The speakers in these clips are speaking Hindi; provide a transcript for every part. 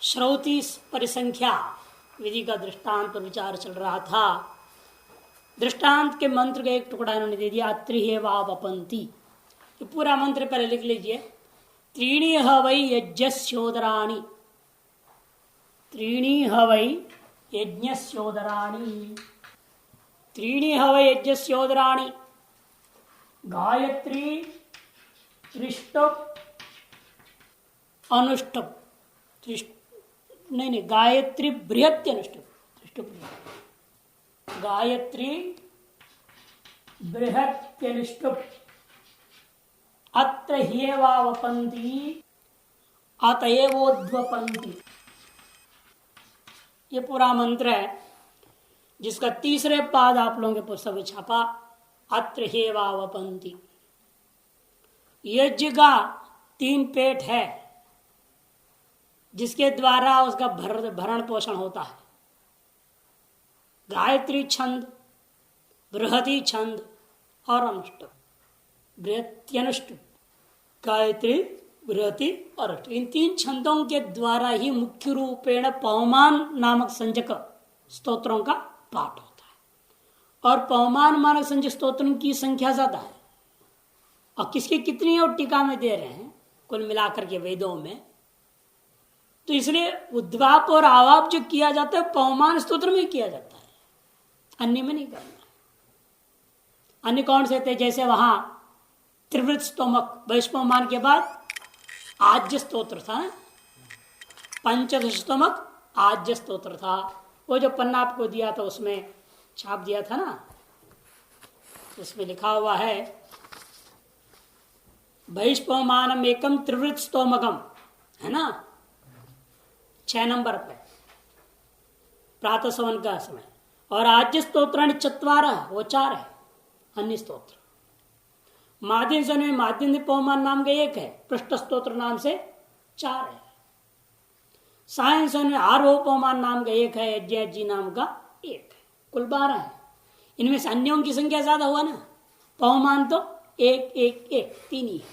श्रौति परिसंख्या विधि का दृष्टांत पर विचार चल रहा था। दृष्टांत के मंत्र का एक टुकड़ा इन्होंने दे दिया, त्रिहेवावपंती। तो पूरा मंत्र पहले लिख लीजिए। त्रीणी हवै यज्ञस्योदराणि, त्रीणी हवै यज्ञस्योदराणि, त्रीणी हवै यज्ञस्योदराणि। गायत्री त्रिष्टुप अनुष्टुप, नहीं गायत्री बृहत्य अनुष्टुप, त्रिष्टुप गायत्री बृहत्यनुष्टुप। अत्र ह्येवावपन्ति अतएवोद्वपन्ति। ये पूरा मंत्र है जिसका तीसरे पाद आप लोगों के पुस्तक में छापा। अत्र ह्येवावपन्ति। यज्ञ का 3 पेट है जिसके द्वारा उसका भरण पोषण होता है। गायत्री छंद, बृहति छंद और अनुष्टुप, बृहत्यनुष्टुप, गायत्री बृहति और अनुष्टुप। इन 3 छंदों के द्वारा ही मुख्य रूपेण पवमान नामक संजक स्तोत्रों का पाठ होता है। और पवमान नामक संजक स्तोत्रों की संख्या ज्यादा है। और किसकी कितनी और टीका में दे रहे हैं कुल मिलाकर के वेदों में। तो इसलिए उद्वाप और आवाप जो किया जाता है पवमान स्तोत्र में किया जाता है, अन्य में नहीं करना। अन्य कौन से थे? जैसे वहां त्रिवृत स्तोमक वैष्पवमान के बाद आज्य स्तोत्र था, पंचदश स्तोमक आज्य स्तोत्र था। वो जो पन्ना आपको दिया था उसमें छाप दिया था ना, उसमें लिखा हुआ है वैष्पवमानम एकम त्रिवृत स्तोमकम, है ना, 6 नंबर पे प्रातः सवन का समय। और आज्य स्तोत्राणि 4, वो 4 है अन्य स्तोत्र। माध्यम से माध्यम पवमान नाम का 1 है, पृष्ठ स्तोत्र नाम से 4 है। सायं से आरोपवमान नाम का 1 है, यज्ञ जी नाम का 1 है, कुल 12 है। इनमें से अन्यों की संख्या ज्यादा हुआ ना, पवमान तो 1 1 1 3 ही है।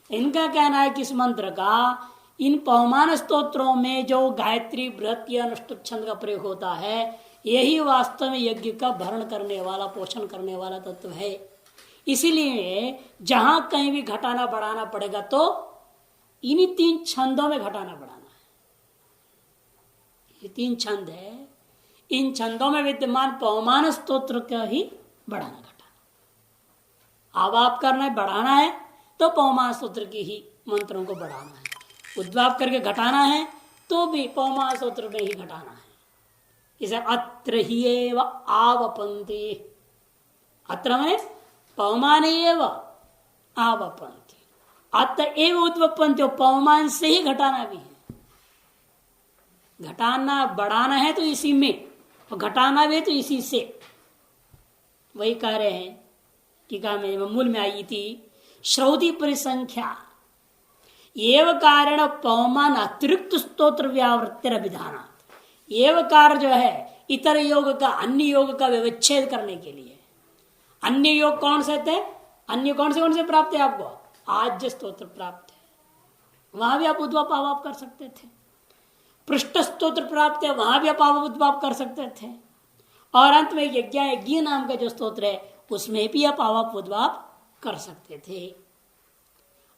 इनका कहना है कि इस मंत्र का इन पवमान स्तोत्रों में जो गायत्री बृहत्य अनुष्टुप छंद का प्रयोग होता है, यही वास्तव में यज्ञ का भरण करने वाला, पोषण करने वाला तत्व है। इसीलिए जहां कहीं भी घटाना बढ़ाना पड़ेगा तो इन्हीं 3 छंदों में घटाना बढ़ाना है। ये 3 छंद है, इन छंदों में विद्यमान पवमान स्तोत्र का ही बढ़ाना घटाना। आवाप करना है, बढ़ाना है तो पवमान स्तोत्र की ही मंत्रों को बढ़ाना है। उद्वाप करके घटाना है तो भी पवमान स्तोत्र में ही घटाना है। इसे अत्र ही एव आवपन्ति, अत्र में पवमान एव आवपन्ति, अत्र एव उद्वपन्ति, पवमान से ही घटाना भी है। घटाना बढ़ाना है तो इसी में, और घटाना भी तो इसी से। वही कह रहे हैं कि मूल में आई थी श्रौति परिसंख्या एव कारण पवमान अतिरिक्त स्तोत्र व्यावृत्तिर अभिधान। एव कार जो है इतर योग का अन्य योग का व्यवच्छेद करने के लिए। अन्य योग कौन से थे? अन्य कौन से प्राप्त है आपको? आज्य स्तोत्र प्राप्त है, वहां भी आप उद्वाप आवाप कर सकते थे। पृष्ठ स्तोत्र प्राप्त है, वहां भी आप उद्वाप कर सकते थे। और अंत में यज्ञ नाम का जो स्तोत्र है उसमें भी आप आवाप उद्वाप कर सकते थे।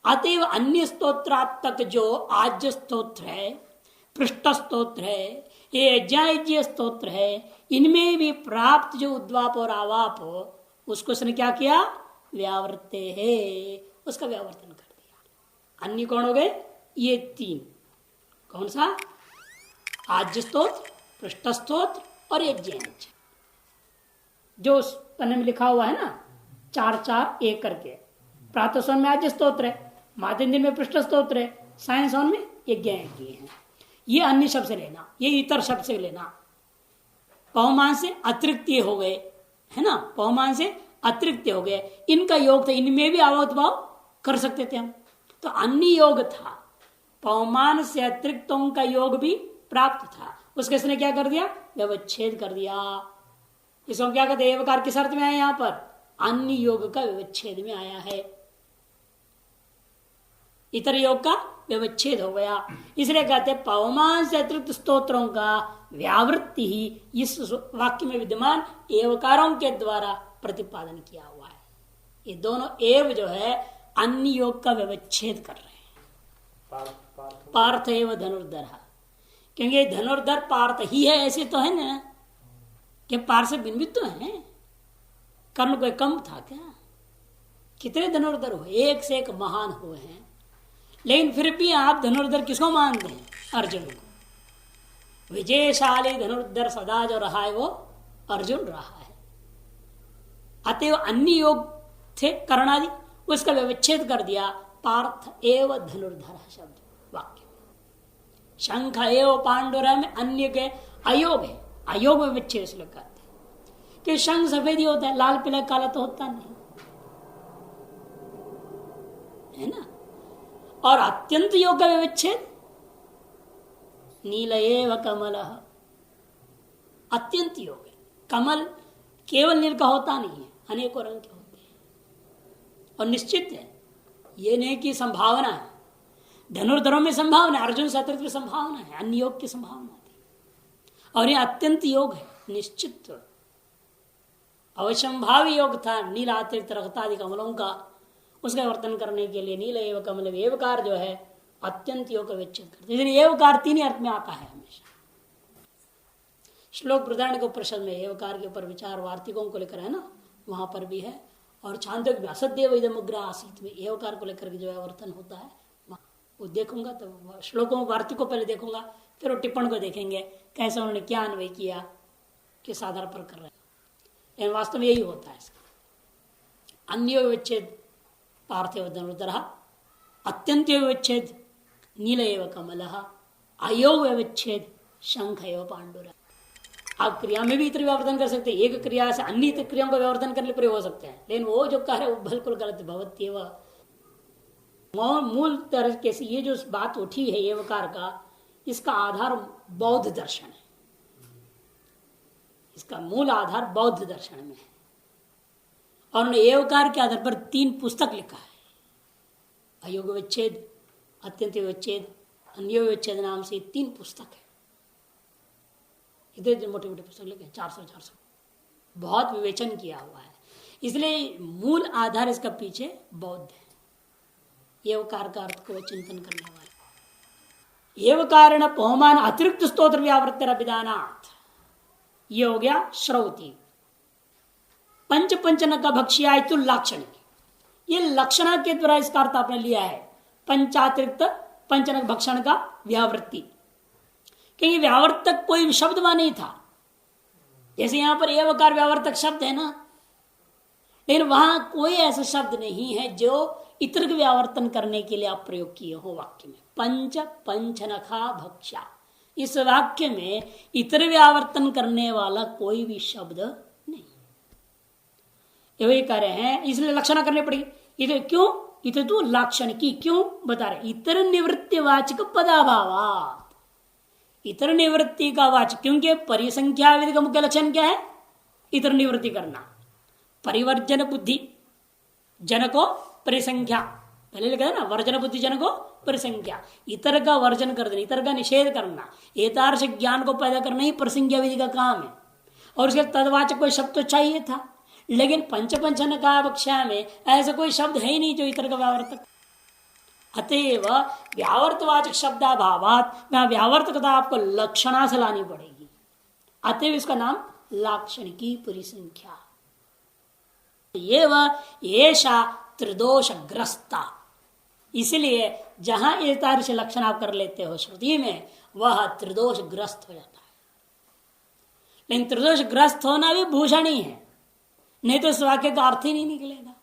अतएव अन्य स्तोत्रात्मक जो आज्य स्तोत्र है, पृष्ठ स्तोत्र है, ये यज्ञ स्तोत्र है, इनमें भी प्राप्त जो उद्वाप और आवाप हो उसको उसने क्या किया? व्यावर्ते है, उसका व्यावर्तन कर दिया। अन्य कौन हो गए? ये 3। कौन सा? आज्य स्तोत्र, पृष्ठ स्तोत्र और यज्ञ। जो उस पन्ने में लिखा हुआ है ना 4 4 1 करके, प्रातः सोन में आज्य स्तोत्र है, माध्यम दिन में पृष्ठ स्तोत्र है, सायं सोन में यज्ञ है। ये अन्य शब्द से लेना, ये इतर शब्द से लेना। पवमान से अतिरिक्त हो गए, है ना, पवमान से अतिरिक्त हो गए। इनका योग था, इनमें भी आवाभाव कर सकते थे हम। तो अन्य योग था, पवमान से अतिरिक्तों का योग भी प्राप्त था, उसके इसने क्या कर दिया? व्यवच्छेद कर दिया। इसको क्या कहते हैं? एवकार किस अर्थ में आया? यहां पर अन्य योग का व्यवच्छेद में आया है, इतर योग का व्यवच्छेद हो गया। इसलिए कहते हैं पवमान से अतिरिक्त स्तोत्रों का व्यावृत्ति ही इस वाक्य में विद्यमान एवकारों के द्वारा प्रतिपादन किया हुआ है। ये दोनों एव जो है अन्य योग का व्यवच्छेद कर रहे हैं। पार्थ एव धनुर्धर, क्योंकि धनुर्धर पार्थ ही है ऐसे तो है ना, कि पार्थ से भिन्न तो है। कर्ण कोई कम था क्या? कितने धनुर्धर हुए, एक से एक महान हुए हैं। लेकिन फिर भी आप धनुर्धर किसको मानते हैं? अर्जुन को। विजयशाली धनुर्धर सदा जो रहा है वो अर्जुन रहा है। अतएव अन्य योग थे कर्णादि, उसका व्यवच्छेद कर दिया पार्थ एव धनुर्धर शब्द वाक्य। शंख एव पांडुर में अन्य के अयोग है, अयोग में विच्छेद इसलिए कहते हैं कि शंख सफेद ही होता है, लाल पीला काला तो होता नहीं है ना। और अत्यंत योग का व्यवच्छेद नील एव कमल, अत्यंत योग है। कमल केवल नील का होता नहीं है, अनेकों रंग के होते हैं। और निश्चित है, ये नहीं कि संभावना है, धनुर्धरों में संभावना, अर्जुन से अतिरिक्त संभावना है, अन्य योग की संभावना थी। और ये अत्यंत योग है, निश्चित अवश्यंभावी योग था नील अतिरिक्त रक्तादि कमलों का, उसका वर्तन करने के लिए नील एव कमल एवकार जो है अत्यंत योग का विच्छेद करते। इसलिए एवकार तीन ही अर्थ में आता है हमेशा। श्लोक प्रधान के उपनिषद में एवकार के ऊपर विचार वार्तिकों को लेकर है ना, वहां पर भी है। और छांदोग्य में असदेव इदमुग्र आसीत में एवकार को लेकर जो है वर्तन होता है, वो देखूंगा तो श्लोकों वार्तिकों पहले देखूंगा, फिर वो टिप्पण को देखेंगे कैसे उन्होंने क्या अन्वय किया, किस आधार पर कर रहे हैं। वास्तव में यही होता है इसका। अन्य विच्छेद पार्थिव धनुर्धर, अत्यंत विच्छेद नील एव कमल, अयोग विच्छेद शंख एव पांडुर। आप क्रिया में भी इतर व्यावर्तन कर सकते हैं, एक क्रिया से अन्य क्रियाओं का व्यावर्तन करने पर हो सकते हैं। लेकिन वो जो कह रहे वो बिल्कुल गलत भवत्येव। मूल तरीके से ये जो बात उठी है एवकार का, इसका आधार बौद्ध दर्शन है। इसका मूल आधार बौद्ध दर्शन में है। और उन्होंने एवकार के आधार पर 3 पुस्तक लिखा है, अयोग विच्छेद, अत्यंत विच्छेद, अन्य विच्छेद नाम से 3 पुस्तक है। इतने मोटे मोटे पुस्तक लिखे 400 बहुत विवेचन किया हुआ है। इसलिए मूल आधार इसका पीछे बौद्ध है, एवकार का अर्थ को चिंतन करने वाले। एवकारण पौमान अतिरिक्त स्तोत्र व्यावृत्तिर अभिधानात्, ये हो गया श्रौति। पंच पंचन का भक्ष्या लाक्षणिक, ये लक्षणा के द्वारा इसका अर्थ आपने लिया है पंचातिरिक्त पंचनक भक्षण का व्यावृत्ति। क्योंकि व्यावर्तक कोई शब्द वहां नहीं था, जैसे यहां पर एवकार व्यावर्तक शब्द है ना, लेकिन वहां कोई ऐसा शब्द नहीं है जो इतर के व्यावर्तन करने के लिए आप प्रयोग किए हो वाक्य में। पंच पंचनखा भक्षा, इस वाक्य में इतर व्यावर्तन करने वाला कोई भी शब्द नहीं, यही कह रहे हैं। इसलिए लक्षणा करनी पड़ेगी। इधर क्यों? इधर तो लाक्षणिकी क्यों बता रहे? इतर निवृत्तिवाचक पदाभावात्, इतर निवृत्ति का वाचक, क्योंकि परिसंख्या विधि का मुख्य लक्षण क्या है? इतर निवृत्ति करना। परिवर्जन बुद्धि जन को परिसंख्या, पहले लिखा है ना, वर्जन बुद्धि जन को परिसंख्या, इतर का वर्जन कर देना, इतर का निषेध करना, एतार्श ज्ञान को पैदा करना ही परिसंख्या विधि का काम है। और उसके तदवाचक कोई शब्द तो चाहिए था, लेकिन पंचन का कक्षा में ऐसा कोई शब्द है ही नहीं जो इतर का व्यावर्तक। अतएव व्यावर्तवाचक शब्दाभावात वहां व्यावर्तकता आपको लक्षणा से लानी पड़ेगी। अतएव इसका नाम लाक्षणिकी परिसंख्या। ये वह येषा त्रिदोष ग्रस्ता, इसलिए जहां एतार से लक्षण आप कर लेते हो श्रुति में, वह त्रिदोष ग्रस्त हो जाता है। लेकिन त्रिदोष ग्रस्त होना भी भूषण ही है, नहीं तो इस वाक्य का अर्थ ही नहीं निकलेगा।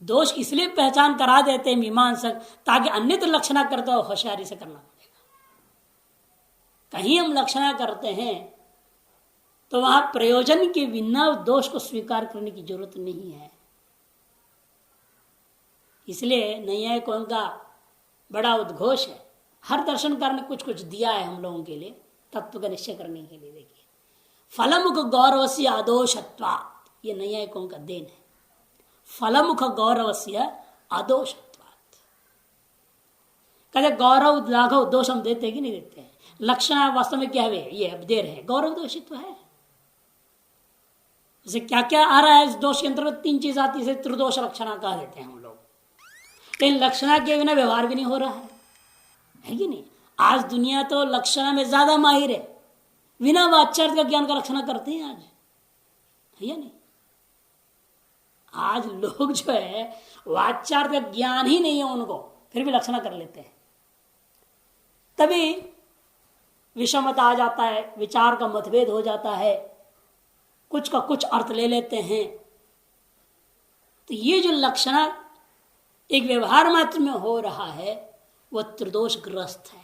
दोष इसलिए पहचान करा देते हैं मीमांसक, ताकि अन्यत्र लक्षणा करते हो होशियारी से करना पड़ेगा। कहीं हम लक्षणा करते हैं तो वहां प्रयोजन के बिना दोष को स्वीकार करने की जरूरत नहीं है। इसलिए नैयायिकों का बड़ा उद्घोष है। हर दर्शनकार ने कुछ कुछ दिया है हम लोगों के लिए तत्व का निश्चय करने के लिए। देखिए, फलमुख गौरव से अदोषत्वा, ये नैयायिकों का देन है। फलमुख गौरव से अदोषत्वात्, कहते गौरव लाघव दोष हम देते कि नहीं देते हैं? लक्षण वास्तव में क्या है? ये अब दे रहे हैं, गौरव दोषित्व है। जैसे क्या क्या आ रहा है इस दोष के अंतर्गत? 3 चीज आती है, त्रिदोष लक्षणा कह देते हैं हम लोग। लेकिन लक्षणा के बिना व्यवहार भी नहीं हो रहा है कि नहीं? आज दुनिया तो लक्षणा में ज्यादा माहिर है, बिना वाच्यार्थ का ज्ञान का लक्षणा करते हैं आज, है या नहीं? आज लोग जो है वाच्यार्थ का ज्ञान ही नहीं है उनको, फिर भी लक्षणा कर लेते हैं। तभी विषमता आ जाता है, विचार का मतभेद हो जाता है, कुछ का कुछ अर्थ ले लेते हैं। तो ये जो लक्षणा एक व्यवहार मात्र में हो रहा है वह त्रिदोष ग्रस्त है।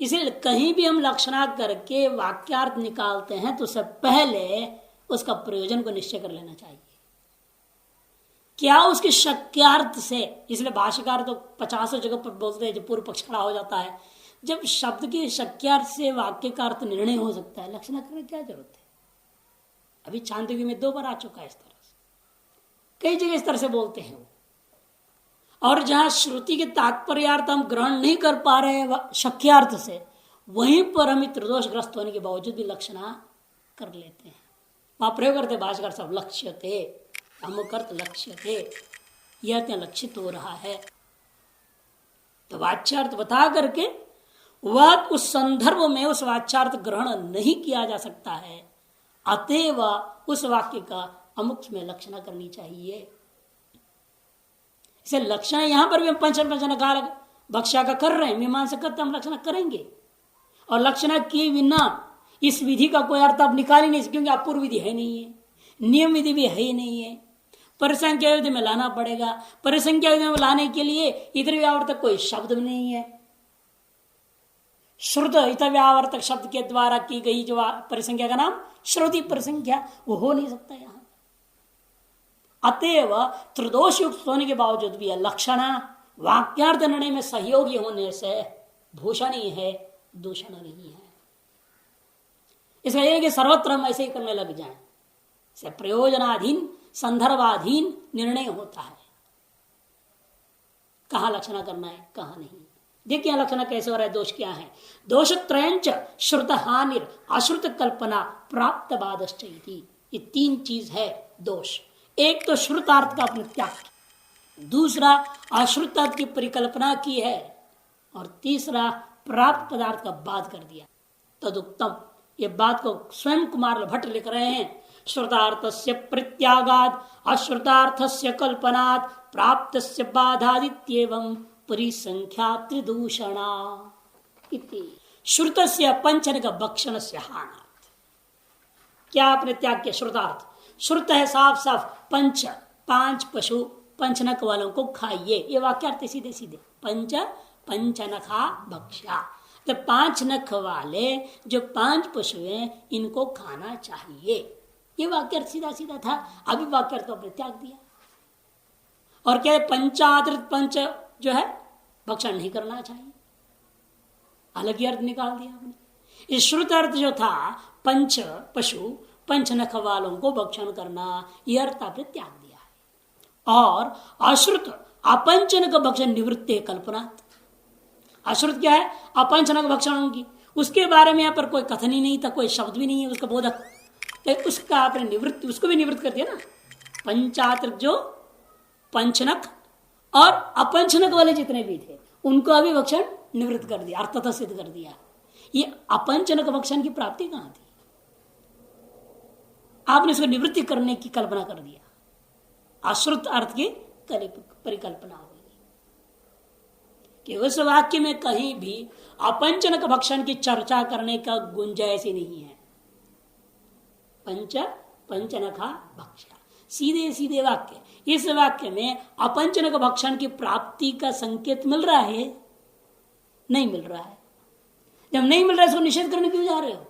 इसलिए कहीं भी हम लक्षणा करके वाक्यार्थ निकालते हैं तो उससे पहले उसका प्रयोजन को निश्चय कर लेना चाहिए। क्या उसके शक्यार्थ से, इसलिए भाष्यकार तो 50 जगह पर बोलते हैं, जब पूर्व पक्ष खड़ा हो जाता है, जब शब्द के शक्यार्थ से वाक्य का अर्थ निर्णय हो सकता है, लक्षणा करने की क्या जरूरत है? अभी छांदोग्य में 2 बार आ चुका है इस तरह से, कई जगह इस तरह से बोलते हैं वो। और जहां श्रुति के तात्पर्यार्थ हम ग्रहण नहीं कर पा रहे हैं शक्यार्थ से, वहीं पर हम त्रिदोषग्रस्त होने के बावजूद भी लक्षणा कर लेते हैं। वहां प्रयोग करते भाष्यकार सब लक्ष्य थे, अमुक अर्थ लक्ष्य थे, यह लक्षित हो रहा है। तो वाच्यार्थ बता करके वह उस संदर्भ में उस वाच्यार्थ ग्रहण नहीं किया जा सकता है, अतएव उस वाक्य का अमुक में लक्षणा करनी चाहिए। इसे लक्षण यहां पर भी हम पंचनकार भक्षा का कर रहे हैं, मीमांसा करते हम लक्षणा करेंगे। और लक्षणा किए बिना इस विधि का कोई अर्थ आप निकाल ही नहीं, क्योंकि अपूर्व विधि है नहीं है, नियम विधि भी है ही नहीं है। परिसंख्या विधि में लाना पड़ेगा, परिसंख्या विधि में लाने के लिए इतर व्यावर्तक कोई शब्द नहीं है। श्रुत इत व्यावर्तक शब्द के द्वारा की गई जो परिसंख्या का नाम श्रुति परिसंख्या, वो हो नहीं सकता यहां। अतएव त्रिदोष युक्त होने के बावजूद भी लक्षणा वाक्यार्थ निर्णय में सहयोगी होने से भूषण ही है, दूषण नहीं है। इसका यह कि सर्वत्र हम ऐसे ही करने लग जाएं, से प्रयोजनाधीन संदर्भाधीन निर्णय होता है, कहां लक्षणा करना है कहां नहीं। देखिए लक्षणा कैसे हो रहा है, दोष क्या है? दोष त्रयंच श्रुत हानिर अश्रुत कल्पना प्राप्त बाधश्च इति। ये 3 चीज है दोष। एक तो श्रुतार्थ का अपने त्याग, दूसरा अश्रुतार्थ की परिकल्पना की है, और तीसरा प्राप्त पदार्थ का बाध कर दिया। तदुक्तम, ये बात को स्वयं कुमार भट्ट लिख रहे हैं। श्रुतार्थस्य प्रत्यागाद अश्रुतार्थस्य कल्पनात् प्राप्तस्य बाधादित्येवं परिसंख्या त्रिदूषणा इति। श्रुतस्य पंचनक भक्षणस्य हानात्। क्या आपने त्याग किया? श्रुतार्थ। श्रुत है साफ साफ 5 पशु पंचनक वालों को खाइए, ये वाक्यार्थ सीधे सीधे। पंचनखा भक्ष्या, तो 5 नख वाले जो 5 पशु हैं इनको खाना चाहिए, ये वाक्यार्थ सीधा सीधा था। अभी वाक्यार्थ तो आपने त्याग दिया। और क्या पंचादृत पंच जो है भक्षण नहीं करना चाहिए, अलग ही अर्थ निकाल दिया आपने। इस श्रुत अर्थ जो था 5 पशु 5 नख वालों को भक्षण करना, यह अर्थ आपने त्याग दिया है। और अश्रुत अपंचनक भक्षण निवृत्ति कल्पना। अश्रुत क्या है? अपंचनक भक्षणों की, उसके बारे में यहाँ पर कोई कथन ही नहीं था, कोई शब्द भी नहीं है उसका बोधक, तो उसका आपने निवृत्ति, उसको भी निवृत्त कर दिया ना। पंचात्र जो पंचनक और अपंचनक वाले जितने भी थे उनको अभी भक्षण निवृत्त कर दिया, अर्थतः सिद्ध कर दिया। ये अपंचनक भक्षण की प्राप्ति कहां थी? आपने इसको निवृत्ति करने की कल्पना कर दिया, अश्रुत अर्थ की परिकल्पना हुई कि उस वाक्य में कहीं भी अपंचनक भक्षण की चर्चा करने का गुंजाइश ही नहीं है। पंचनखा भक्षा, सीधे सीधे वाक्य। इस वाक्य में अपंचनक भक्षण की प्राप्ति का संकेत मिल रहा है? नहीं मिल रहा है। जब नहीं मिल रहा है इसको निषेध करने क्यों जा रहे हो?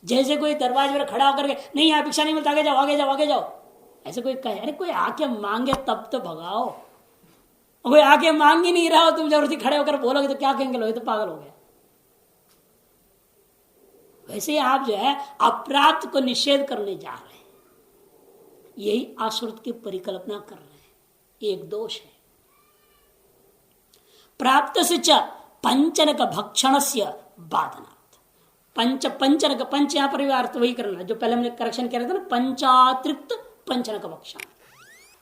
जैसे कोई दरवाजे पर खड़ा होकर के नहीं यहाँ भिक्षा नहीं मिलता, आगे जाओ आगे जाओ आगे जाओ, ऐसे कोई कहे। अरे कोई आके मांगे तब तो भगाओ, कोई आके मांग ही नहीं रहा हो, तुम जबरदस्ती खड़े होकर बोलोगे तो क्या कहेंगे लोग, तो पागल हो गए। वैसे आप जो है अप्राप्त को निषेध करने जा रहे हैं, यही आश्रुत की परिकल्पना कर रहे हैं, एक दोष है। प्राप्त से च पंचनक भक्षण से बाधनात्। पंचनक पंच यहां पर अर्थ वही करना जो पहले हमने करेक्शन किया था ना, पंचातिरिक्त पंचनक भक्षण।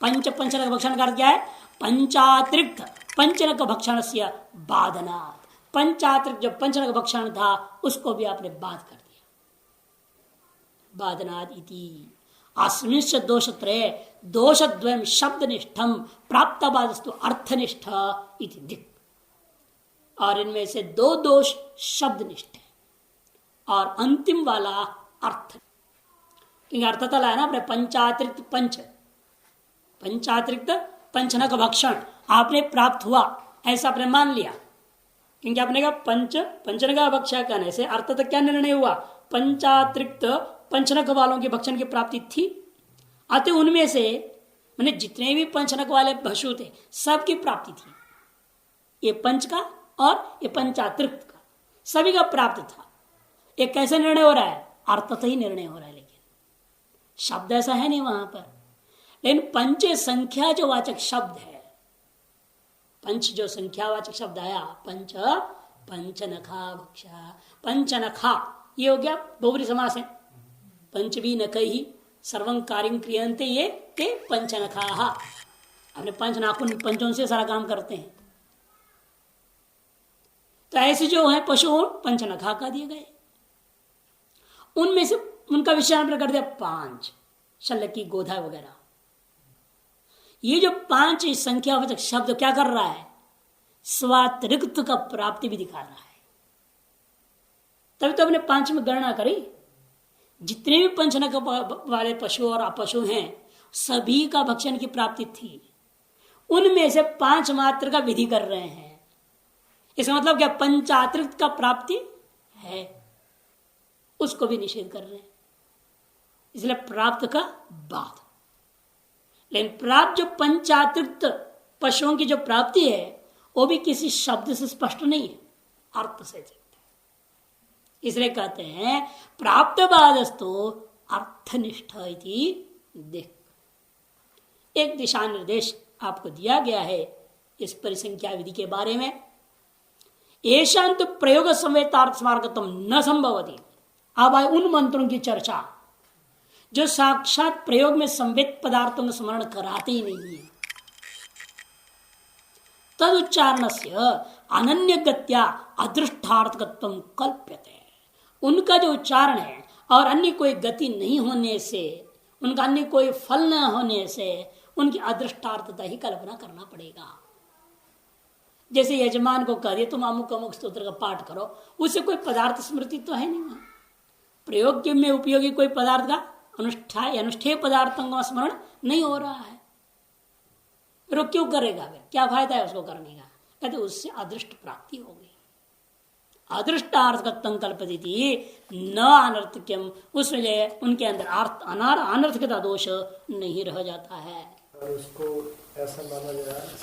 पंचनक भक्षण का अर्थ क्या है? पंचातिरिक्त पंचनक भक्षण से बाधनात्। पंचातिरिक्त जो पंचनक भक्षण था उसको भी आपने बाध कर दिया। बाधनात् इति अस्मिंश्च दोषत्रये दोषद्वयम् शब्दनिष्ठम प्राप्तबाधस्तु अर्थनिष्ठ इति दिक्। और इनमें से दो दोष शब्दनिष्ठ है और अंतिम वाला अर्थ, क्योंकि अर्थ तला है ना अपने पंचातिरिक्त पंचातिरिक्त पंचनक भक्षण आपने प्राप्त हुआ ऐसा आपने मान लिया, क्योंकि आपने कहा पंचनका भक्षा करने से अर्थ तक क्या निर्णय हुआ? पंचातिरिक्त पंचनक वालों की भक्षण की प्राप्ति थी। अतः उनमें से मैंने जितने भी पंचनक वाले पशु थे सबकी प्राप्ति थी। ये पंच का और ये पंचातिरिक्त का सभी का प्राप्त था। ये कैसे निर्णय हो रहा है? अर्थत ही निर्णय हो रहा है, लेकिन शब्द ऐसा है नहीं वहां पर। लेकिन पंच संख्या जो वाचक शब्द है, पंच जो संख्यावाचक शब्द आया, पंच पंचनखा भक्षा पंचनखा, ये हो गया बहुब्री समास है। पंच भी नख ही सर्वं कार्य क्रियंते ये ते पंचनखा। अपने पंच नाखून पंचों से सारा काम करते हैं। तो ऐसे जो है पशु पंचनखा का दिए गए। उनमें से उनका विषय कर दिया 5 शल्य की गोधा वगैरह। ये जो 5 संख्यावाचक शब्द क्या कर रहा है? स्वातिरिक्त का प्राप्ति भी दिखा रहा है। तभी तो अपने 5 में गणना करी। जितने भी पंचनक वाले पशु और अपशु हैं सभी का भक्षण की प्राप्ति थी। उनमें से 5 मात्र का विधि कर रहे हैं। इसका मतलब क्या? पंचातिरिक्त का प्राप्ति है, उसको भी निषेध कर रहे हैं। इसलिए प्राप्त का बाध। लेकिन प्राप्त जो पंचातिरिक्त पशुओं की जो प्राप्ति है वो भी किसी शब्द से स्पष्ट नहीं है, अर्थ से सिद्ध है। इसलिए कहते हैं प्राप्त बाधस्तु अर्थनिष्ठ इति दिक्। एक दिशा निर्देश आपको दिया गया है इस परिसंख्या विधि के बारे में। एशांत प्रयोग संवेतार्थ स्मारकत्वम न संभवती। अब आए उन मंत्रों की चर्चा जो साक्षात प्रयोग में संवेद पदार्थों का स्मरण कराते ही नहीं है। तद उच्चारण से अनन्य गत्या अदृष्टार्थकत्वम कल्प्यते। उनका जो उच्चारण है और अन्य कोई गति नहीं होने से, उनका अन्य कोई फल न होने से उनकी अदृष्टार्थता ही कल्पना करना पड़ेगा। जैसे यजमान को कह दिया तुम अमुक अमुक स्तोत्र का पाठ करो, उससे कोई पदार्थ स्मृति तो है नहीं वहां। प्रयोग के में उपयोगी कोई पदार्थ का अनुष्ठेय पदार्थों का स्मरण नहीं हो रहा है। फिर वो क्यों करेगा? फिर क्या फायदा है उसको करने का? कहते उससे अदृष्ट प्राप्ति हो गई। अदृष्टार्थकत्वं कल्पयति न अनर्थक्यम। उसमें उनके अंदर अनर्थकता दोष नहीं रह जाता है। और उसको ऐसा माना जाए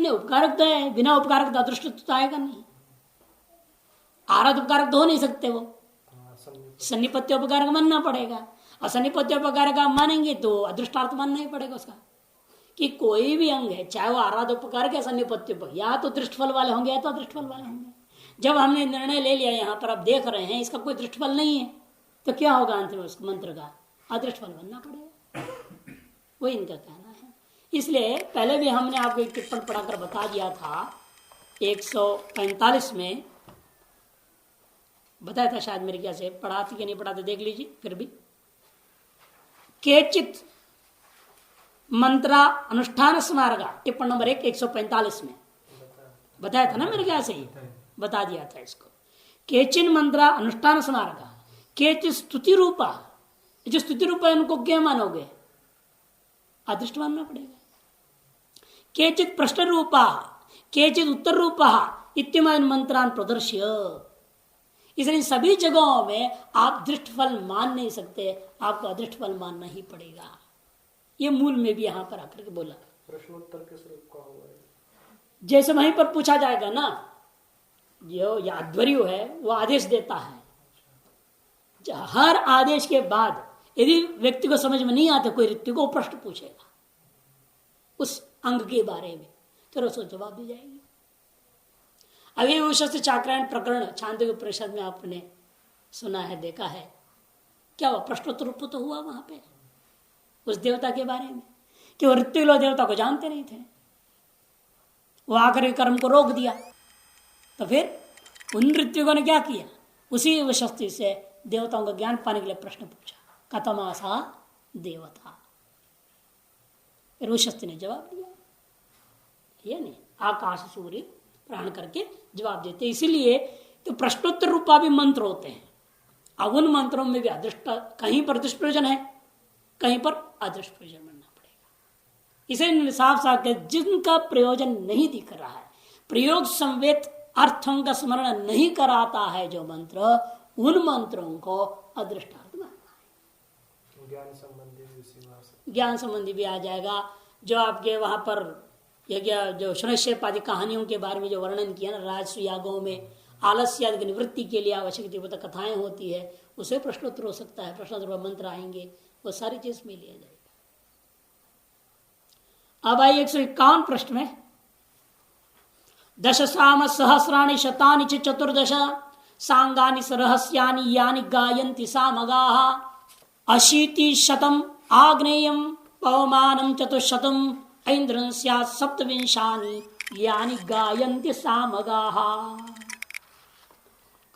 उपकारक तो है, बिना उपकारक तो अदृष्ट तो आएगा नहीं। आराध उपकारक तो हो नहीं सकते, वो सन्निपत्योपकारक मानना पड़ेगा। और सन्निपत्योपकारक आप मानेंगे तो अदृष्टार्थ मानना ही पड़ेगा उसका, कि कोई भी अंग है चाहे वो आराध उपकारक या सन्निपत्योपकारक, या तो दृष्टफल वाले होंगे या तो अदृष्टफल वाले होंगे। जब हमने निर्णय ले लिया यहाँ पर आप देख रहे हैं इसका कोई दृष्टफल नहीं है तो क्या होगा? अंत में उस मंत्र का अदृष्टफल बनना पड़ेगा। वो इनका कहना है। इसलिए पहले भी हमने आपको एक टिप्पण पढ़ाकर बता दिया था 145 में बताया था, शायद मेरे ख्याल से पढ़ाते कि नहीं पढ़ाते देख लीजिए। फिर भी केचित मंत्रा अनुष्ठान स्मारक टिप्पण नंबर 145 में बताया था ना, मेरे ख्याल से ही बता दिया था इसको। केचिन मंत्रा अनुष्ठान स्मारक केचित स्तुति रूपा। जो स्तुति रूपा है उनको क्या मानोगे? अदृष्ट मानना पड़ेगा। केचित प्रश्न रूपा केचित उत्तर रूपा इत्यादि मंत्रान प्रदर्श्य। इसलिए सभी जगहों में आप दृष्ट फल मान नहीं सकते, आपको अदृष्ट फल मानना ही पड़ेगा। ये मूल में भी यहां पर आकर के बोला। प्रश्नोत्तर के स्वरूप का होगा, जैसे वहीं पर पूछा जाएगा ना, जो या अध्वर्यु है वो आदेश देता है। हर आदेश के बाद यदि व्यक्ति को समझ में नहीं आता कोई ऋतु को प्रश्न पूछेगा, उस अंग के बारे में, तो उसको जवाब दी जाएगी। अभी उषस्थ चाक्रायण प्रकरण छांदोग्य उपनिषद में आपने सुना है, देखा है, क्या हुआ? प्रश्नोत्तर रूप तो हुआ वहां पे उस देवता के बारे में कि वो ऋत्विक लोग देवता को जानते नहीं थे, वो आकर कर्म को रोक दिया। तो फिर उन ऋत्विकों ने क्या किया? उसी वशस्ति से देवताओं का ज्ञान पाने के लिए प्रश्न पूछा, कथमासा देवता। फिर वशस्ति ने जवाब दिया, ये नहीं आकाश सूर्य प्राण करके जवाब देते। इसीलिए तो प्रश्नोत्तर रूपा भी मंत्र होते हैं। अब उन मंत्रों में भी अदृष्ट, कहीं पर दृष्ट प्रयोजन है, कहीं पर अदृष्ट प्रयोजन बनना पड़ेगा। इसे साफ साफ के जिनका प्रयोजन नहीं दिख रहा है, प्रयोग संवेद अर्थों का स्मरण नहीं कराता है जो मंत्र, उन मंत्रों को अदृष्टार्थ मानना है। ज्ञान संबंधी भी आ जाएगा। जो आपके वहां पर यज्ञ जो शनैश्चर्य आदि कहानियों के बारे में जो वर्णन किया ना, राजस्व यागों में आलस्य आदि की निवृत्ति के लिए आवश्यक देवता कथाएं होती है, उसे प्रश्नोत्तर हो सकता है, प्रश्नोत्तर मंत्र आएंगे, वो सारी चीज में लिया जाएगा। अब आइए 151 प्रश्न में, दश साम सहस्राणि शतानि च चतुर्दश सांगानि सरहस्यानि यानि गायन्ति सामगाः अशीति शतम आग्नेयम पवमानं चतुशतम ऐन्द्रं स्यात् सप्तविंशानि यानि गायन्ति सामगाः।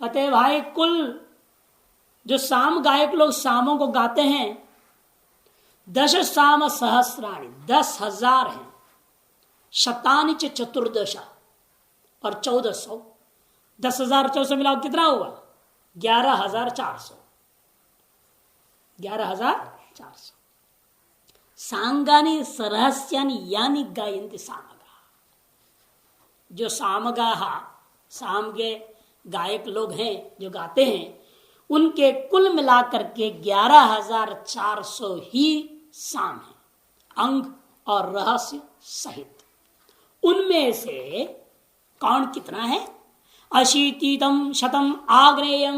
कहते भाई कुल जो साम गायक लोग सामों को गाते हैं, 10 साम सहस्राणि 10,000 हैं, शतानि च चतुर्दश और 1400, 10,000 1400 मिलाओ कितना हुआ? 11,400। 11,400 सांगानी सरहस्यानि यानी गायन्ति सामगा। जो सामगाह साम के गायक लोग हैं जो गाते हैं, उनके कुल मिलाकर के 11,400 ही साम है, अंग और रहस्य सहित। उनमें से कौन कितना है? अशीतितम शतम आग्नेयम।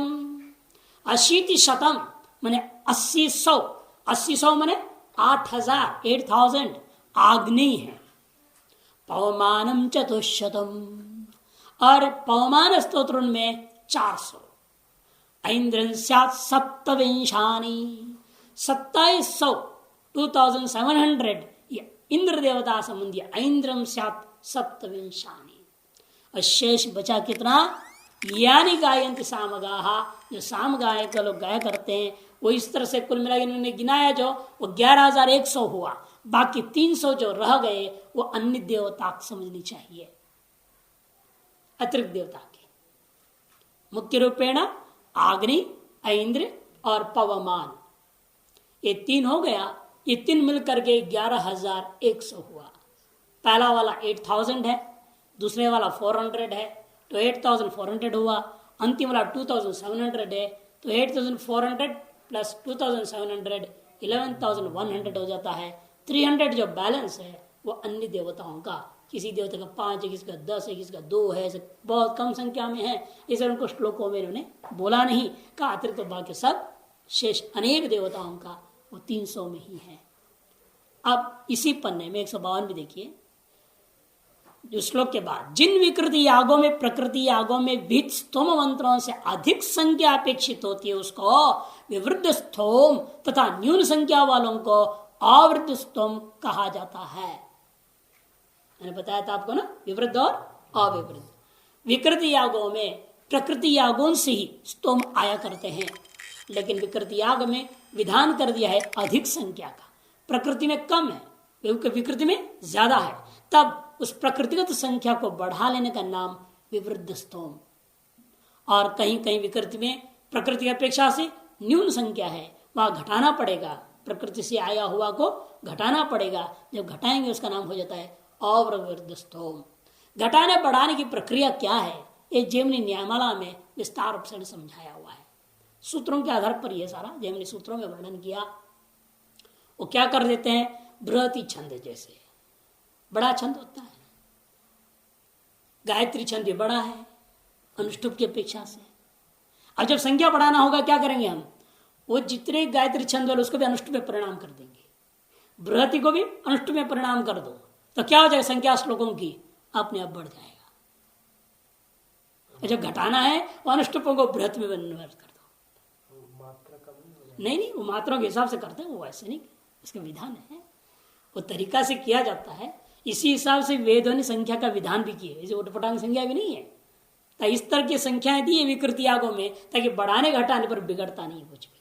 अशीति शतम माने 80,100, 80,100 माने 8,000 आग्नेय है। पवमानम चतुशतम और पवमान स्तोत्र में 400। ऐन्द्रं स्यात् सप्तविंशानि 2700 2700 ये इंद्र देवता संबंधी ऐन्द्रं स्यात् सप्तविंशानि। और शेष बचा कितना? यानी गायन्ति सामगाः, जो साम गायक लोग गाया करते हैं, वो इस तरह से कुल मिला इन्होंने गिनाया जो वो 11,100 हुआ। बाकी 300 जो रह गए वो अन्य देवता समझनी चाहिए, अतिरिक्त देवता के। मुख्य रूपेण आग्नि, ऐन्द्र और पवमान, ये 3 हो गया। ये 3 मिलकर के 11,100 हुआ। पहला वाला 8,000 है, दूसरे वाला 400 है, तो 8,400 हुआ। अंतिम वाला 2,700 है, तो 8,400 प्लस 2,700 11,100 हो जाता है। 300 जो बैलेंस है वो अन्य देवताओं का, किसी देवता का 5 है, किसी का 10 है, किसी का 2 है, बहुत कम संख्या में है, इसे उनको श्लोकों में इन्होंने बोला नहीं। का अतिरिक्त तो बाकी सब शेष अनेक देवताओं का वो 300 में ही है। अब इसी पन्ने में 152 भी देखिए, जो श्लोक के बाद, जिन विकृति यागों में प्रकृति यागों में विहित स्तोम मंत्रों से अधिक संख्या अपेक्षित होती है उसको विवृद्ध स्तोम तथा न्यून संख्या वालों को अवृद्ध स्तोम कहा जाता है। मैंने बताया था आपको ना, विवृद्ध और अविवृद्ध। विकृति यागों में प्रकृति यागों से ही स्तोम आया करते हैं, लेकिन विकृति याग में विधान कर दिया है अधिक संख्या का, प्रकृति में कम है, विकृति में ज्यादा है, तब उस प्रकृतिगत संख्या को बढ़ा लेने का नाम विवृद्ध स्तोम। और कहीं कहीं विकृति में प्रकृति की अपेक्षा से न्यून संख्या है, वहां घटाना पड़ेगा, प्रकृति से आया हुआ को घटाना पड़ेगा। जब घटाएंगे उसका नाम हो जाता है अविवृद्ध स्तोम। घटाने बढ़ाने की प्रक्रिया क्या है, ये जैमिनी न्यायमाला में विस्तार रूप से समझाया हुआ है। सूत्रों के आधार पर यह सारा जैमिनी सूत्रों में वर्णन किया। वो क्या कर देते हैं, बृहति छंद जैसे बड़ा छंद होता है, गायत्री छंद भी बड़ा है अनुष्टुप की अपेक्षा से। अब जब संख्या बढ़ाना होगा क्या करेंगे हम, वो जितने गायत्री छंद वाले उसको भी अनुष्टुप में परिणाम कर देंगे, बृहति को भी अनुष्टुप में परिणाम कर दो, तो क्या हो जाएगा, संख्या श्लोकों की अपने आप बढ़ जाएगा। जब घटाना है वो अनुष्टुपों को बृहत में कन्वर्ट कर दो। मात्रा कम नहीं हो जाएगी। नहीं, वो मात्राओं के हिसाब से करते हैं, वो ऐसे नहीं, इसका विधान है, वो तरीका से किया जाता है। इसी हिसाब से वेदों ने संख्या का विधान भी किया, जैसे उठपटांग संख्या भी नहीं है, तो इस तरह की संख्याएं दी है विकृतियागों में, ताकि बढ़ाने घटाने पर बिगड़ता नहीं कुछ भी,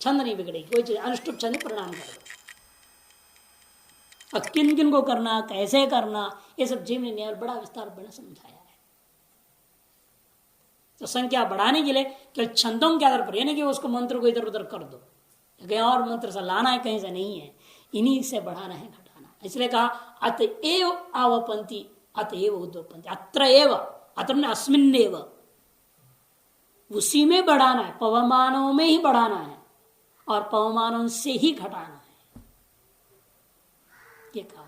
छंद नहीं बिगड़ेगी कोई चीज, अनुष्टुप छंद परिणाम कर दो। और किन किन को करना, कैसे करना, ये सब जीव ने बड़ा विस्तार बड़ा समझाया है। तो संख्या बढ़ाने के लिए केवल छंदों के आधार पर, यानी कि उसको मंत्र को इधर उधर कर दो, कहीं और मंत्र से लाना है, कहीं से नहीं है, इन्हीं से बढ़ाना है, घटाना। इसलिए कहा अतएव आवपंथी अतएव उद्वपंथी, अत्र एव, अत्र में अस्मिन् एव, उसी में बढ़ाना है, पवमानों में ही बढ़ाना है और पवमानों से ही घटाना है, ये कहा।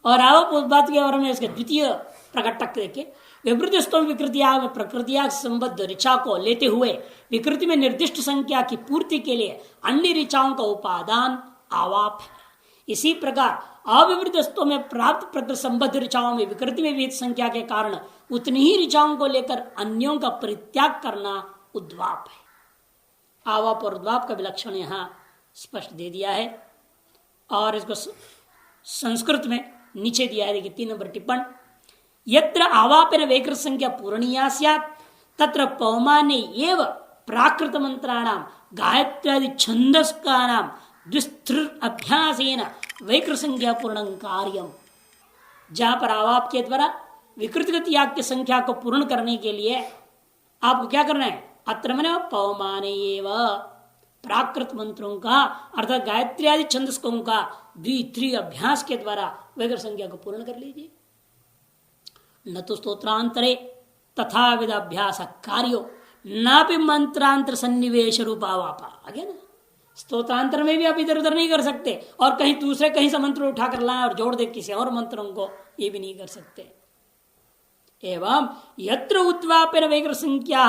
और आवप उस बात के बारे में इसके द्वितीय प्रकटक देखे, विवृतिस्तों विकृतिया में प्रकृतिया संबद्ध ऋचा को लेते हुए विकृति में निर्दिष्ट संख्या की पूर्ति के लिए अन्य ऋचाओं का उपादान आवाप है। इसी प्रकार अविवृतस्तों में प्राप्त प्रकृति संबद्ध ऋचाओं में विकृति में विहित संख्या के कारण उतनी ही ऋचाओं को लेकर अन्यों का परित्याग करना उद्वाप है। आवाप और उद्वाप का विलक्षण यहाँ स्पष्ट दे दिया है। और इसको संस्कृत में नीचे दिया है, देखिए 3 नंबर टिप्पण, यत्र आवापेन वैकृत संख्या पूर्णीया स्यात् तत्र पवमाने एव प्राकृत मंत्राणाम गायत्र्यादि छंदस्कानाम द्विस्त्र अभ्यासेन वैकृत संख्या पूर्ण कार्यम। जहां पर आवाप के द्वारा विकृतिगत याग की संख्या को पूर्ण करने के लिए आपको क्या करना है, अत्र मैंने पवमाने एव प्राकृत मंत्रों का अर्थात गायत्री आदि छंदस्कों का द्वित्रि अभ्यास के द्वारा वैकृत संख्या को पूर्ण कर लीजिए। न तो स्तोत्रांतरे तथा विद अभ्यास कार्यो न भी मंत्रांतर सन्निवेश रूपावापा, आगे ना, स्तोत्रांतर में भी आप इधर उधर नहीं कर सकते और कहीं दूसरे कहीं से मंत्र उठाकर लाए और जोड़ दे किसी और मंत्रों को, ये भी नहीं कर सकते। एवं यत्र उद्वापेन वैकृत संख्या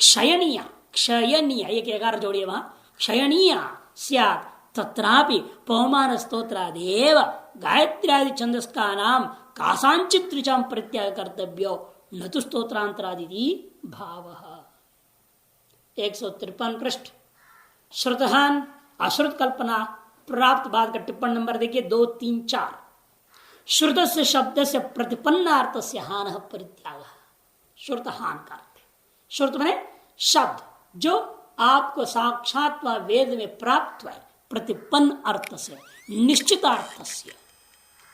क्षयनीय, क्षयनीय एक 11 जोड़िए वहां, क्षयनीय स्यात् तत्रापि पवमान स्तोत्रादेव गायत्र्यादि छंदस्का नाम कासांचित ऋचां प्रत्याग कर्तव्यो न तो स्तोत्रांतरादि भावः। 153 पृष्ठ, श्रुतहान अश्रुत कल्पना प्राप्त बाद का टिप्पण नंबर देखिए 2, 3, 4। श्रुत से शब्द से प्रतिपन्नार्थ से हान परित्याग, श्रुत हान का अर्थ, श्रुत में शब्द जो आपको साक्षात वेद में प्राप्त है, प्रतिपन्न अर्थ से निश्चित अर्थ से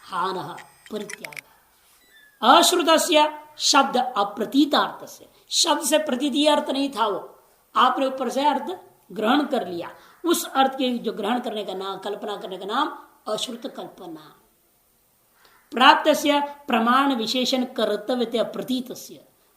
हान परित्याग। अश्रुत शब्द अप्रतीतार्थ से, शब्द से प्रतीत अर्थ नहीं था, वो आपने ऊपर से अर्थ ग्रहण कर लिया, उस अर्थ के जो ग्रहण करने का नाम, कल्पना करने का नाम अश्रुत कल्पना। प्राप्त प्रमाण विशेषण कर्तव्य प्रतीत,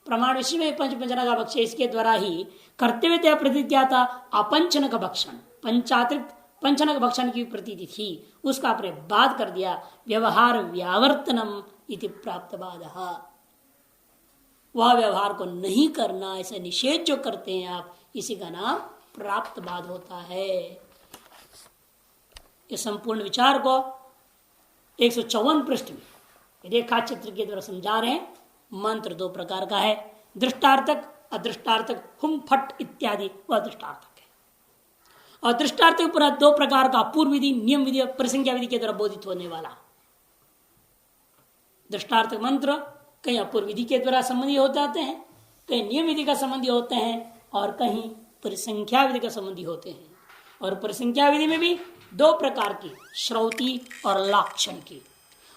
प्रमाण विशेष में पंचपंचन का भक्षण, इसके द्वारा ही कर्तव्य प्रतीत क्या था, अपंचन का भक्षण, पंचातिरिक्त पंचन का भक्षण की प्रतीति थी, उसका आपने बात कर दिया। व्यवहार व्यावर्तनम इति प्राप्त बाधः, वह व्यवहार को नहीं करना, ऐसा निषेध जो करते हैं आप, इसी का नाम प्राप्त बाद होता है। इस संपूर्ण विचार को 154 पृष्ठ में रेखा चित्र के द्वारा समझा रहे हैं। मंत्र 2 प्रकार का है, दृष्टार्थक, अदृष्टार्थक, हुम फट इत्यादि, वह दृष्टार्थक है। और दृष्टार्थक पूरा 2 प्रकार का, अपूर्व विधि, नियम विधि और परिसंख्या विधि के द्वारा बोधित होने वाला दृष्टार्थक मंत्र कहीं अपूर्व विधि के द्वारा संबंधी हो जाते हैं, कहीं नियम विधि का संबंधी होते हैं और कहीं परिसंख्या विधि का संबंधी होते हैं। और परिसंख्या विधि में भी 2 प्रकार की, श्रौती और लाक्षण की।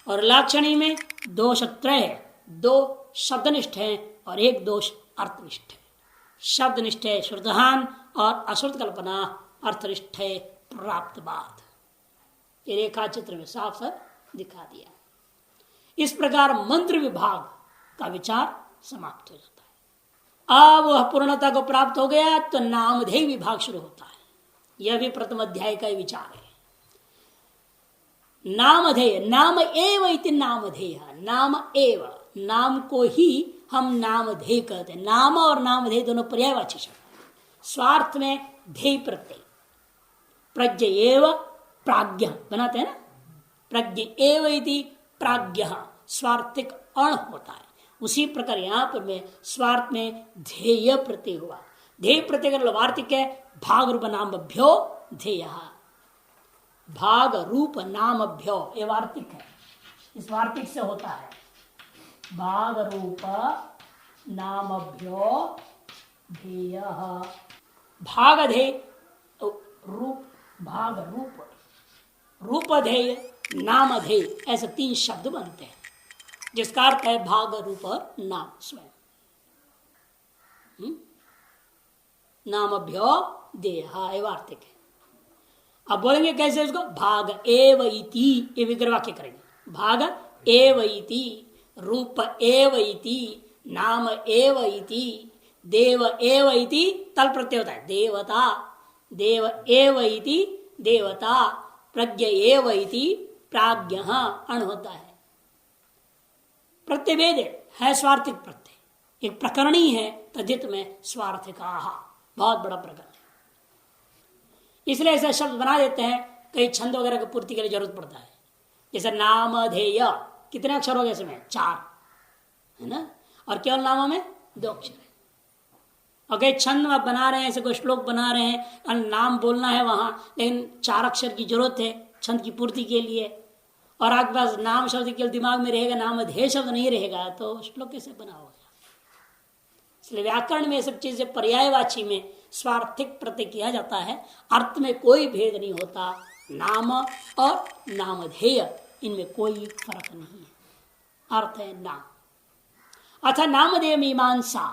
और लाक्षणी में दोष त्रय है, 2 शब्दनिष्ठ है और 1 दोष अर्थनिष्ठ है। शब्दनिष्ठ है श्रुतहान और अश्रुत कल्पना, अर्थनिष्ठ है प्राप्त बात। ये रेखा चित्र में साफ साफ दिखा दिया। इस प्रकार मंत्र विभाग का विचार समाप्त हो जाता है। अब वह पूर्णता को प्राप्त हो गया तो नामधेय विभाग शुरू होता है। यह भी प्रथम अध्याय का विचार है। नामधेय, नाम एव इति नामधेय, नाम एव, नाम को ही हम नामधेय कहते हैं। नाम और नामधेय दोनों पर्यायवाची शब्द। स्वार्थ में धेय प्रत्यय, प्रज्ञ एव प्राज्ञ बनाते हैं ना, प्रज्ञ एव इति प्राज्ञ स्वार्थिक अण होता है। उसी प्रकार यहां पर में स्वार्थ में ध्येय प्रत्यय हुआ। ध्येय प्रत्यय का वार्तिक है भाग रूप नाम अभ्यो ध्येय। भाग रूप नाम अभ्यो ये वार्तिक है। इस वार्तिक से होता है भाग रूप नाम अभ्यो ध्येय। भाग ध्येय रूप भाग रूप रूप ध्येय नाम ध्येय ऐसे 3 शब्द बनते हैं जिसका अर्थ है भाग रूप और नाम स्वयं। नाम अभ्यो देह वार्तिक है। अब बोलेंगे कैसे उसको? भाग एव इति ये विग्रह वाक्य करेंगे। भाग एव इति रूप एव इति नाम एव इति देव एव इति तल प्रत्यय होता है देवता। देव एव इति देवता प्रज्ञ एव इति प्राज्ञ अण होता है। प्रत्यवेद है स्वार्थिक प्रत्यय एक प्रकरणी है तद्धित में स्वार्थिका बहुत बड़ा प्रकरण है। इसलिए ऐसा शब्द बना देते हैं। कई छंद वगैरह की पूर्ति के लिए जरूरत पड़ता है। जैसे नामधेय कितने अक्षर हो गए इसमें? 4 है ना। और केवल नाम में 2 अक्षर है। और कई छंद में बना रहे हैं ऐसे कोई श्लोक बना रहे हैं नाम बोलना है वहां लेकिन 4 अक्षर की जरूरत है छंद की पूर्ति के लिए और आपके पास नाम शब्द केवल दिमाग में रहेगा नामधेय शब्द नहीं रहेगा तो श्लोक कैसे बना होगा? इसलिए व्याकरण में सब चीजें पर्यायवाची में स्वार्थिक प्रत्यय किया जाता है। अर्थ में कोई भेद नहीं होता। नाम और नामधेय इनमें कोई फर्क नहीं है। अर्थ है नाम। अथ नामधेय मीमांसा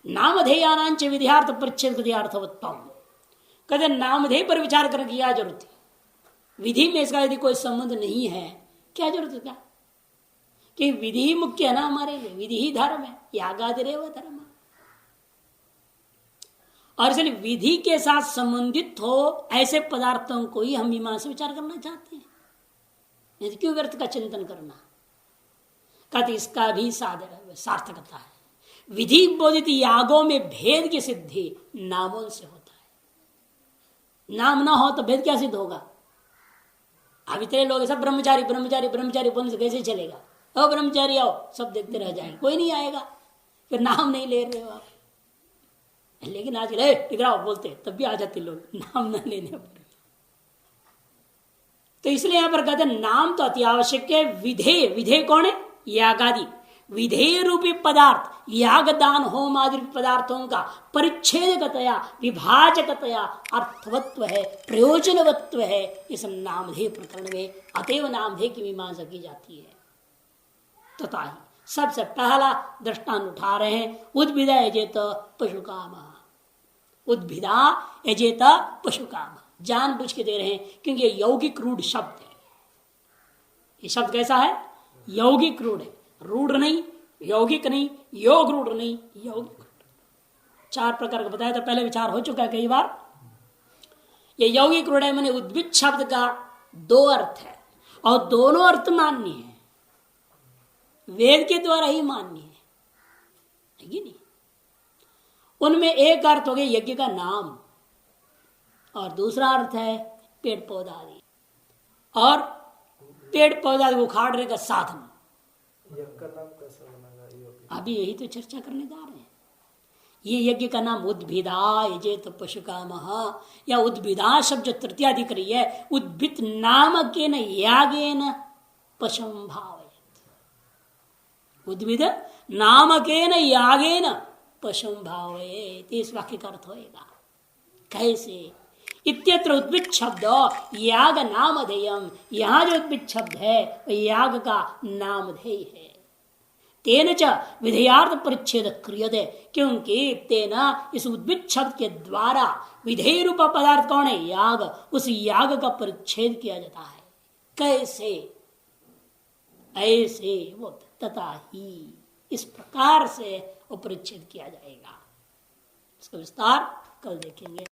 नामधेयानांच विध्यार्थ परिच्छेद अर्थवत्तम। कहते नामधेय पर विचार करने की क्या जरूरत है? विधि में इसका यदि कोई संबंध नहीं है क्या जरूरत है? क्या कि विधि ही मुख्य है ना हमारे लिए। विधि ही धर्म है। यागादिरेव धर्म। और इसलिए विधि के साथ संबंधित हो ऐसे पदार्थों को ही हम मीमांसा विचार करना चाहते हैं। नहीं क्यों व्यर्थ का चिंतन करना? कहते इसका भी सार्थकता है। विधि बोधित यागों में भेद की सिद्धि नामों से होता है। नाम ना हो तो भेद क्या सिद्ध होगा? अब इतने लोग सब ब्रह्मचारी ब्रह्मचारी ब्रह्मचारी बोलने से कैसे चलेगा? ओ ब्रह्मचारी आओ सब देखते रह जाएंगे कोई नहीं आएगा। फिर नाम नहीं ले रहे हो आप। लेकिन आज इधर आओ बोलते तब भी आ जाते लोग नाम न लेने पर। तो इसलिए यहां पर कहते नाम तो अति आवश्यक है। विधेय विधेय कौन है? यागादि विधेय रूपी पदार्थ यागदान होम आदि पदार्थों का परिच्छेदकतया विभाजकतया अर्थवत्व है प्रयोजनवत्व है इस नामधेय प्रकरण में। अतएव नामधेय की मीमांसा की जाती है। तथा ही सबसे पहला दृष्टांत उठा रहे हैं उद्भिदा यजेत पशुकाम। उद्भिदा यजेत पशुकाम जानबूझ के दे रहे हैं क्योंकि ये यौगिक रूढ़ शब्द है। ये शब्द कैसा है? यौगिक रूढ़ है। रूढ़ नहीं यौगिक नहीं योग रूढ़ नहीं यौगिक। 4 प्रकार का बताया था पहले विचार हो चुका है कई बार। ये यौगिक रूढ़ है मैंने उद्भिद शब्द का 2 अर्थ है और दोनों अर्थ मान्य है। वेद के द्वारा ही मान्य है कि नहीं? उनमें एक अर्थ हो गया यज्ञ का नाम और दूसरा अर्थ है पेड़ पौधा आदि और पेड़ पौधा उखाड़ने का साधन। यज्ञ का नाम कैसा बनेगा? अभी यही तो चर्चा करने जा रहे हैं। ये यज्ञ का नाम उद्भिदा यजेत पशुकाम या उद्भिदा शब्द जो तृतीया दिख रही है उद्भिद नाम के न यागेन पशुम भावयत। उद्भिद नाम के न यागेन पशुम भावयत इस वाक्य का अर्थ होएगा। कैसे? इत्यत्र उद्भिद शब्द याग नामधेयम। यहां जो उद्भिद शब्द है वह याग का नामधेय है। तेन च विधेयार्थ परिच्छेद क्रियते क्योंकि तेना इस उद्भिद शब्द के द्वारा विधेय रूप पदार्थ कौन है? याग। उस याग का परिच्छेद किया जाता है। कैसे? ऐसे वो तथा ही इस प्रकार से वो परिच्छेद किया जाएगा। इसका विस्तार कल देखेंगे।